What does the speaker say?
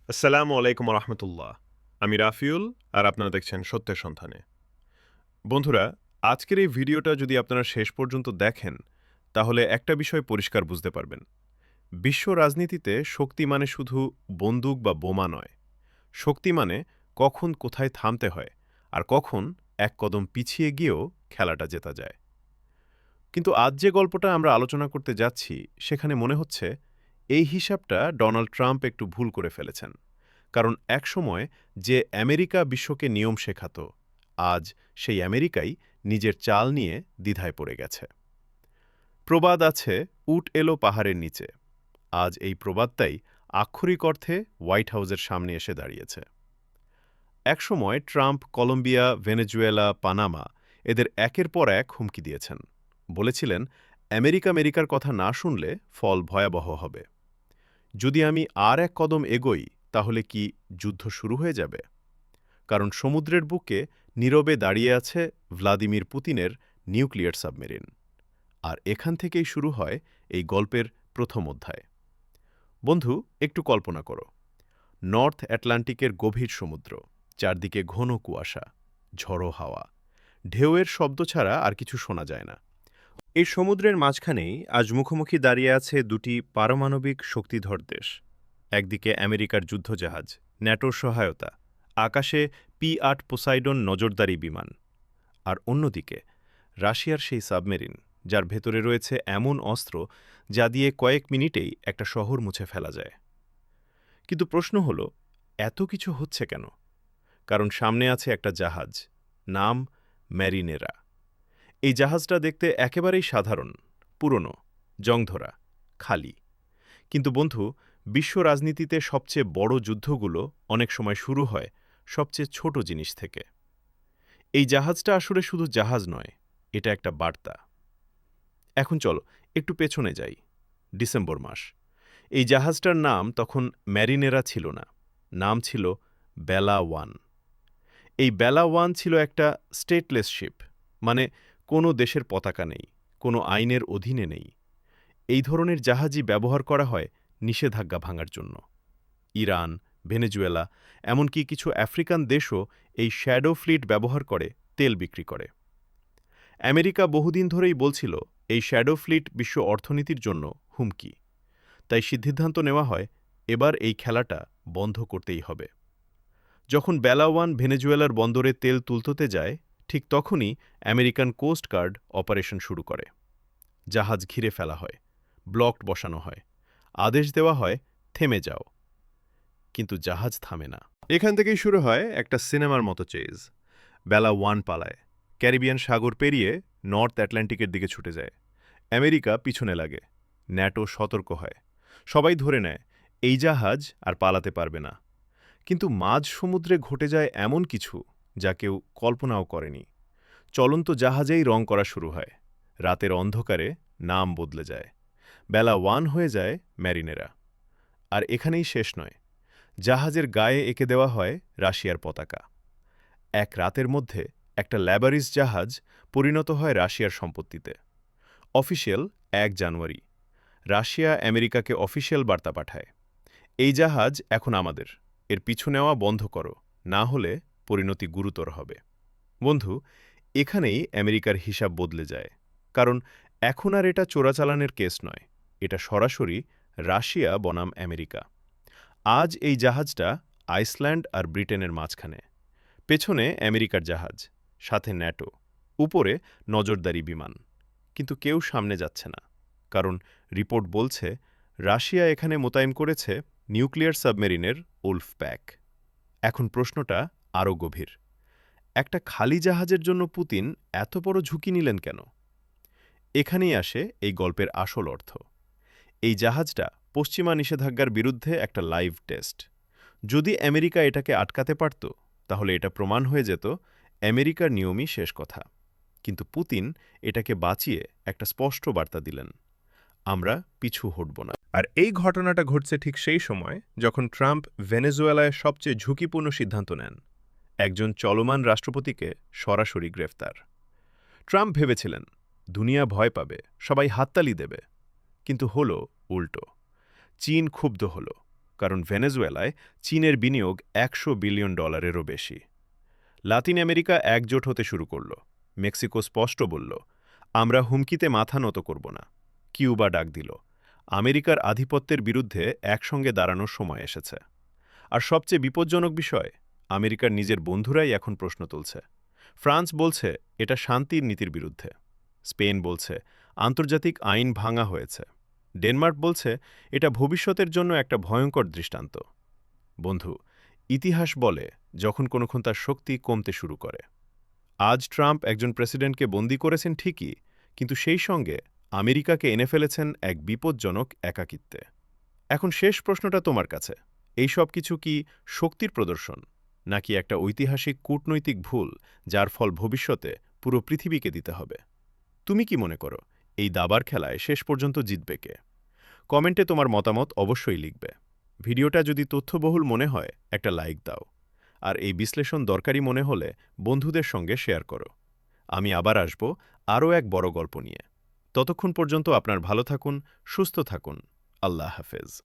আসসালামু আলাইকুম রহমতুল্লাহ। আমি রাফিউল, আর আপনারা দেখছেন সত্যের সন্ধানে। বন্ধুরা, আজকের এই ভিডিওটা যদি আপনারা শেষ পর্যন্ত দেখেন, তাহলে একটা বিষয় পরিষ্কার বুঝতে পারবেন। বিশ্ব রাজনীতিতে শক্তি মানে শুধু বন্দুক বা বোমা নয়। শক্তি মানে কখন কোথায় থামতে হয়, আর কখন এক কদম পিছিয়ে গিয়েও খেলাটা জেতা যায়। কিন্তু আজ যে গল্পটা আমরা আলোচনা করতে যাচ্ছি, সেখানে মনে হচ্ছে এই হিসাবটা ডোনাল্ড ট্রাম্প একটু ভুল করে ফেলেছেন। কারণ একসময় যে আমেরিকা বিশ্বকে নিয়ম শেখাত, আজ সেই আমেরিকাই নিজের চাল নিয়ে দ্বিধায় পড়ে গেছে। প্রবাদ আছে, উট এলো পাহাড়ের নিচে। আজ এই প্রবাদটাই আক্ষরিক অর্থে হোয়াইট হাউসের সামনে এসে দাঁড়িয়েছে। একসময় ট্রাম্প কলম্বিয়া, ভেনেজুয়েলা, পানামা এদের একের পর এক হুমকি দিয়েছেন। বলেছিলেন, আমেরিকার কথা না শুনলে ফল ভয়াবহ হবে। যদি আমি আর এক কদম এগোই, তাহলে কি যুদ্ধ শুরু হয়ে যাবে? কারণ সমুদ্রের বুকে নীরবে দাঁড়িয়ে আছে ভ্লাদিমির পুতিনের নিউক্লিয়ার সাবমেরিন। আর এখান থেকেই শুরু হয় এই গল্পের প্রথম অধ্যায়। বন্ধু, একটু কল্পনা করো। নর্থ আটলান্টিকের গভীর সমুদ্র, চারদিকে ঘন কুয়াশা, ঝড়ো হাওয়া, ঢেউয়ের শব্দ ছাড়া আর কিছু শোনা যায় না। এই সমুদ্রের মাঝখানেই আজ মুখোমুখি দাঁড়িয়ে আছে দুটি পারমাণবিক শক্তিধর দেশ। একদিকে আমেরিকার যুদ্ধজাহাজ, ন্যাটোর সহায়তা, আকাশে P-8 পোসাইডন নজরদারি বিমান। আর অন্যদিকে রাশিয়ার সেই সাবমেরিন, যার ভেতরে রয়েছে এমন অস্ত্র যা দিয়ে কয়েক মিনিটেই একটা শহর মুছে ফেলা যায়। কিন্তু প্রশ্ন হলো, এত কিছু হচ্ছে কেন? কারণ সামনে আছে একটা জাহাজ, নাম ম্যারিনেরা। এই জাহাজটা দেখতে একেবারেই সাধারণ, পুরনো, জংধরা, খালি। কিন্তু বন্ধু, বিশ্ব রাজনীতিতে সবচেয়ে বড় যুদ্ধগুলো অনেক সময় শুরু হয় সবচেয়ে ছোট জিনিস থেকে। এই জাহাজটা আসলে শুধু জাহাজ নয়, এটা একটা বার্তা। এখন চলো একটু পেছনে যাই। ডিসেম্বর মাস। এই জাহাজটার নাম তখন ম্যারিনেরা ছিল না, নাম ছিল বেলা ওয়ান। এই বেলা ওয়ান ছিল একটা স্টেটলেস শিপ, মানে কোনো দেশের পতাকা নেই, কোনো আইনের অধীনে নেই। এই ধরনের জাহাজই ব্যবহার করা হয় নিষেধাজ্ঞা ভাঙার জন্য। ইরান, ভেনেজুয়েলা, এমনকি কিছু আফ্রিকান দেশও এই শ্যাডো ফ্লিট ব্যবহার করে তেল বিক্রি করে। আমেরিকা বহুদিন ধরেই বলছিল এই শ্যাডো ফ্লিট বিশ্ব অর্থনীতির জন্য হুমকি। তাই সিদ্ধান্ত নেওয়া হয়, এবার এই খেলাটা বন্ধ করতেই হবে। যখন বেলা ওয়ান ভেনেজুয়েলার বন্দরে তেল তুলতে যায়, ঠিক তখনই আমেরিকান কোস্ট গার্ড অপারেশন শুরু করে। জাহাজ ঘিরে ফেলা হয়, ব্লক বসানো হয়, আদেশ দেওয়া হয়, থেমে যাও। কিন্তু জাহাজ থামে না। এখান থেকেই শুরু হয় একটা সিনেমার মতো চেজ। বেলা ওয়ান পালায়, ক্যারিবিয়ান সাগর পেরিয়ে নর্থ আটলান্টিকের দিকে ছুটে যায়। আমেরিকা পিছনে লাগে, ন্যাটো সতর্ক হয়, সবাই ধরে নেয় এই জাহাজ আর পালাতে পারবে না। কিন্তু মাঝ সমুদ্রে ঘটে যায় এমন কিছু যা কেউ কল্পনাও করেনি। চলন্ত জাহাজেই রং করা শুরু হয়, রাতের অন্ধকারে নাম বদলে যায়, বেলা ওয়ান হয়ে যায় ম্যারিনেরা। আর এখানেই শেষ নয়, জাহাজের গায়ে এঁকে দেওয়া হয় রাশিয়ার পতাকা। এক রাতের মধ্যে একটা ল্যাবারিস জাহাজ পরিণত হয় রাশিয়ার সম্পত্তিতে। অফিসিয়াল ১ জানুয়ারি, রাশিয়া আমেরিকাকে অফিসিয়াল বার্তা পাঠায়, এই জাহাজ এখন আমাদের, এর পিছু নেওয়া বন্ধ করো, না হলে পরিণতি গুরুতর হবে। বন্ধু, এখানেই আমেরিকার হিসাব বদলে যায়। কারণ এখন আর এটা চোরাচালানের কেস নয়, এটা সরাসরি রাশিয়া বনাম আমেরিকা। আজ এই জাহাজটা আইসল্যান্ড আর ব্রিটেনের মাঝখানে। পেছনে আমেরিকার জাহাজ, সাথে ন্যাটো, উপরে নজরদারি বিমান। কিন্তু কেউ সামনে যাচ্ছে না, কারণ রিপোর্ট বলছে রাশিয়া এখানে মোতায়েন করেছে নিউক্লিয়ার সাবমেরিনের উলফ প্যাক। এখন প্রশ্নটা আরও গভীর। একটা খালি জাহাজের জন্য পুতিন এত বড় ঝুঁকি নিলেন কেন? এখানেই আসে এই গল্পের আসল অর্থ। এই জাহাজটা পশ্চিমা নিষেধাজ্ঞার বিরুদ্ধে একটা লাইভ টেস্ট। যদি আমেরিকা এটাকে আটকাতে পারত, তাহলে এটা প্রমাণ হয়ে যেত আমেরিকার নিয়মই শেষ কথা। কিন্তু পুতিন এটাকে বাঁচিয়ে একটা স্পষ্ট বার্তা দিলেন, আমরা পিছু হটব না। আর এই ঘটনাটা ঘটছে ঠিক সেই সময় যখন ট্রাম্প ভেনেজুয়েলায় সবচেয়ে ঝুঁকিপূর্ণ সিদ্ধান্ত নেন, একজন চলমান রাষ্ট্রপতিকে সরাসরি গ্রেফতার। ট্রাম্প ভেবেছিলেন দুনিয়া ভয় পাবে, সবাই হাততালি দেবে। কিন্তু হলো উল্টো। চীন ক্ষুব্ধ হল, কারণ ভেনেজুয়েলায় চীনের বিনিয়োগ $100 বিলিয়নেরও বেশি। লাতিন আমেরিকা একজোট হতে শুরু করল। মেক্সিকো স্পষ্ট বলল, আমরা হুমকিতে মাথা নত করব না। কিউবা ডাক দিল, আমেরিকার আধিপত্যের বিরুদ্ধে একসঙ্গে দাঁড়ানোর সময় এসেছে। আর সবচেয়ে বিপজ্জনক বিষয়, আমেরিকার নিজের বন্ধুরাই এখন প্রশ্ন তুলছে। ফ্রান্স বলছে এটা শান্তির নীতির বিরুদ্ধে। স্পেন বলছে আন্তর্জাতিক আইন ভাঙা হয়েছে। ডেনমার্ক বলছে এটা ভবিষ্যতের জন্য একটা ভয়ঙ্কর দৃষ্টান্ত। বন্ধু, ইতিহাস বলে যখন কোনোক্ষণ তার শক্তি কমতে শুরু করে। আজ ট্রাম্প একজন প্রেসিডেন্টকে বন্দী করেছেন ঠিকই, কিন্তু সেই সঙ্গে আমেরিকাকে এনে ফেলেছেন এক বিপজ্জনক একাকিত্বে। এখন শেষ প্রশ্নটা তোমার কাছে, এই সব কিছু কি শক্তির প্রদর্শন, নাকি একটা ঐতিহাসিক কূটনৈতিক ভুল যার ফল ভবিষ্যতে পুরো পৃথিবীকে দিতে হবে? তুমি কি মনে করো এই দাবার খেলায় শেষ পর্যন্ত জিতবে কে? কমেন্টে তোমার মতামত অবশ্যই লিখবে। ভিডিওটা যদি তথ্যবহুল মনে হয় একটা লাইক দাও, আর এই বিশ্লেষণ দরকারি মনে হলে বন্ধুদের সঙ্গে শেয়ার করো। আমি আবার আসব আরও এক বড় গল্প নিয়ে। ততক্ষণ পর্যন্ত আপনার ভালো থাকুন, সুস্থ থাকুন। আল্লাহ হাফেজ।